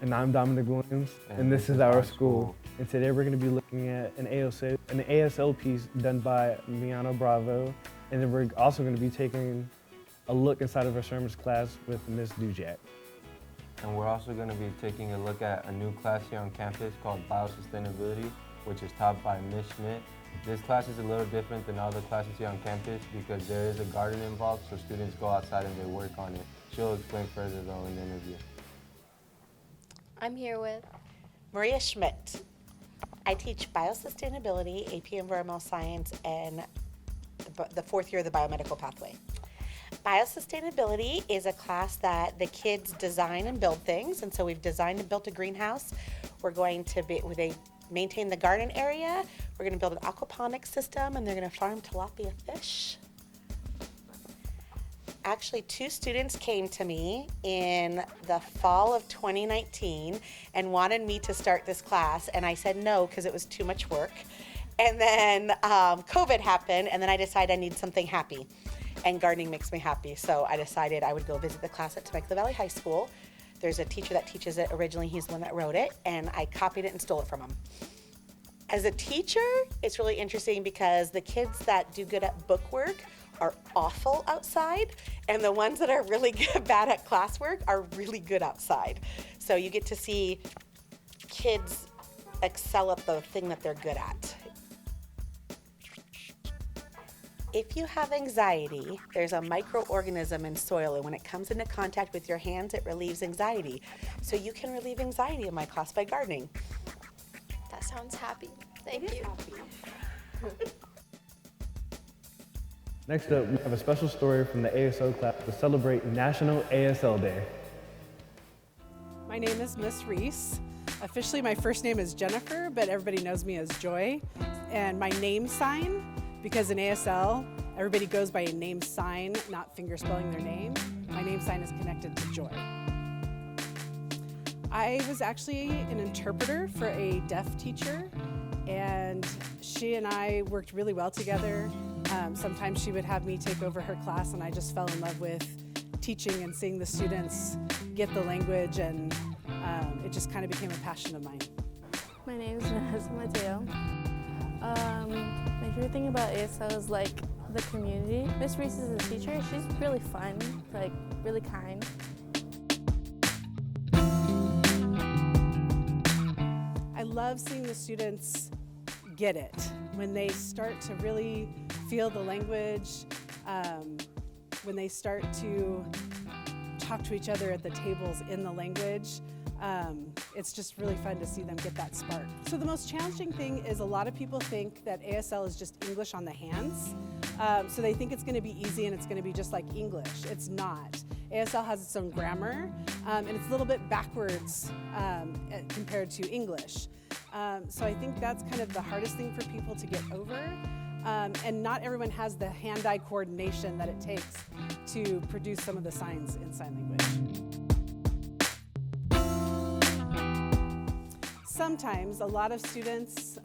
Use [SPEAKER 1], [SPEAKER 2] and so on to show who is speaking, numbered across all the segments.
[SPEAKER 1] And I'm Dominic Williams, and this is our school. And today we're going to be looking at an ASL piece done by Miano Bravo, and then we're also going to be taking a look inside of our sermons class with Miss Dujak.
[SPEAKER 2] And we're also going to be taking a look at a new class here on campus called Biosustainability, which is taught by Ms. Schmidt. This class is a little different than all the classes here on campus because there is a garden involved, so students go outside and they work on it. She'll explain further though in the interview.
[SPEAKER 3] I'm here with
[SPEAKER 4] Maria Schmidt. I teach Biosustainability, AP Environmental Science, and the fourth year of the biomedical pathway. Biosustainability is a class that the kids design and build things, and so we've designed and built a greenhouse. We're going to maintain the garden area. We're going to build an aquaponics system, and they're going to farm tilapia fish. Actually, 2 students came to me in the fall of 2019 and wanted me to start this class, and I said no because it was too much work. And then COVID happened, and then I decided I need something happy, and gardening makes me happy, so I decided I would go visit the class at Temecula Valley High School. There's a teacher that teaches it originally. He's the one that wrote it, and I copied it and stole it from him. As a teacher, it's really interesting because the kids that do good at book work are awful outside, and the ones that are really bad at classwork are really good outside. So you get to see kids excel at the thing that they're good at. If you have anxiety, there's a microorganism in soil, and when it comes into contact with your hands, it relieves anxiety. So you can relieve anxiety in my class by gardening.
[SPEAKER 3] That sounds happy. Thank you.
[SPEAKER 1] Next up, we have a special story from the ASL class to celebrate National ASL Day.
[SPEAKER 5] My name is Miss Reese. Officially, my first name is Jennifer, but everybody knows me as Joy. And my name sign, because in ASL, everybody goes by a name sign, not finger spelling their name. My name sign is connected to Joy. I was actually an interpreter for a deaf teacher, and she and I worked really well together. Sometimes she would have me take over her class, and I just fell in love with teaching and seeing the students get the language, and it just kind of became a passion of mine.
[SPEAKER 6] My name is Vanessa Mateo. My favorite thing about ASL is like the community. Miss Reese is a teacher. She's really fun, like really kind.
[SPEAKER 5] I love seeing the students get it when they start to really feel the language, when they start to talk to each other at the tables in the language. It's just really fun to see them get that spark. So the most challenging thing is a lot of people think that ASL is just English on the hands. So they think it's going to be easy and it's going to be just like English. It's not. ASL has its own grammar, and it's a little bit backwards compared to English. So I think that's kind of the hardest thing for people to get over. And not everyone has the hand-eye coordination that it takes to produce some of the signs in sign language. Sometimes a lot of students,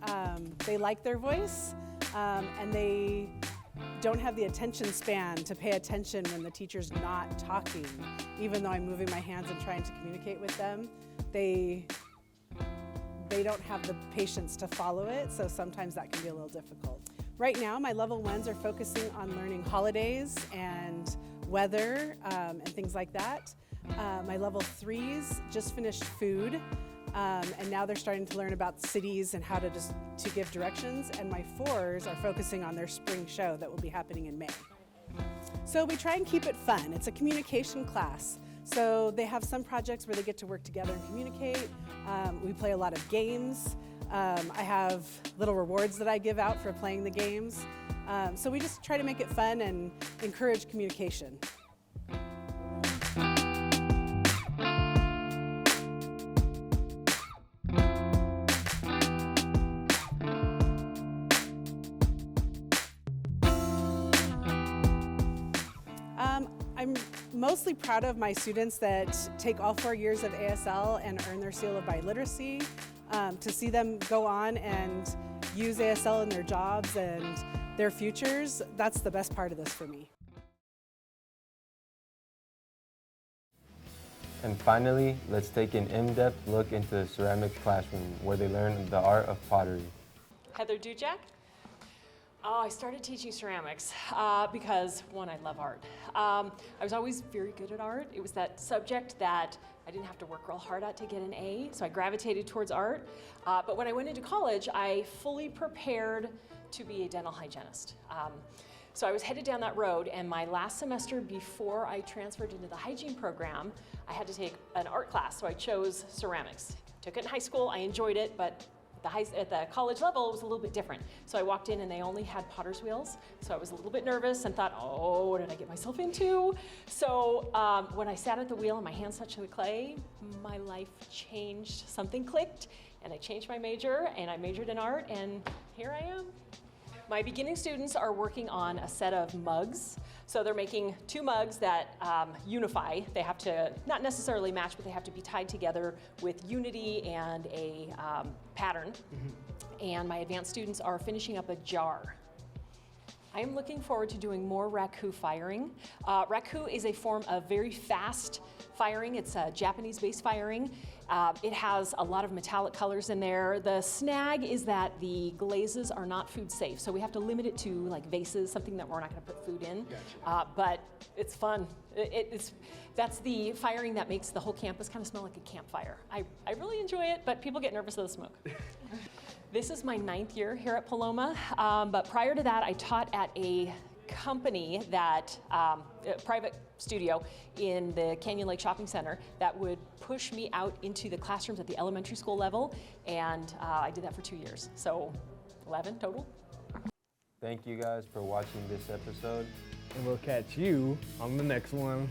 [SPEAKER 5] they like their voice, and they don't have the attention span to pay attention when the teacher's not talking. Even though I'm moving my hands and trying to communicate with them, they don't have the patience to follow it, so sometimes that can be a little difficult. Right now, my level 1s are focusing on learning holidays and weather and things like that. My level 3s just finished food, and now they're starting to learn about cities and how to give directions. And my 4s are focusing on their spring show that will be happening in May. So we try and keep it fun. It's a communication class. So they have some projects where they get to work together and communicate. We play a lot of games. I have little rewards that I give out for playing the games. So we just try to make it fun and encourage communication. I'm mostly proud of my students that take all 4 years of ASL and earn their seal of biliteracy. To see them go on and use ASL in their jobs and their futures, that's the best part of this for me.
[SPEAKER 2] And finally, let's take an in-depth look into the ceramics classroom where they learn the art of pottery.
[SPEAKER 7] Heather Dujak. I started teaching ceramics because, one, I love art. I was always very good at art. It was that subject that I didn't have to work real hard at to get an A, so I gravitated towards art. But when I went into college, I fully prepared to be a dental hygienist. So I was headed down that road, and my last semester before I transferred into the hygiene program, I had to take an art class, so I chose ceramics. Took it in high school, I enjoyed it, but at the college level, it was a little bit different. So I walked in and they only had potter's wheels. So I was a little bit nervous and thought, oh, what did I get myself into? So when I sat at the wheel and my hands touched the clay, my life changed. Something clicked and I changed my major and I majored in art and here I am. My beginning students are working on a set of mugs. So they're making 2 mugs that unify. They have to not necessarily match, but they have to be tied together with unity and a pattern. And my advanced students are finishing up a jar. I am looking forward to doing more raku firing. Raku is a form of very fast firing. It's a Japanese-based firing. It has a lot of metallic colors in there. The snag is that the glazes are not food safe, so we have to limit it to like vases, something that we're not going to put food in. Gotcha. But it's fun. That's the firing that makes the whole campus kind of smell like a campfire. I really enjoy it, but people get nervous of the smoke. This is my 9th year here at Paloma, but prior to that, I taught at a company that, a private studio in the Canyon Lake Shopping Center that would push me out into the classrooms at the elementary school level, and I did that for 2 years, so 11 total.
[SPEAKER 2] Thank you guys for watching this episode.
[SPEAKER 1] And we'll catch you on the next one.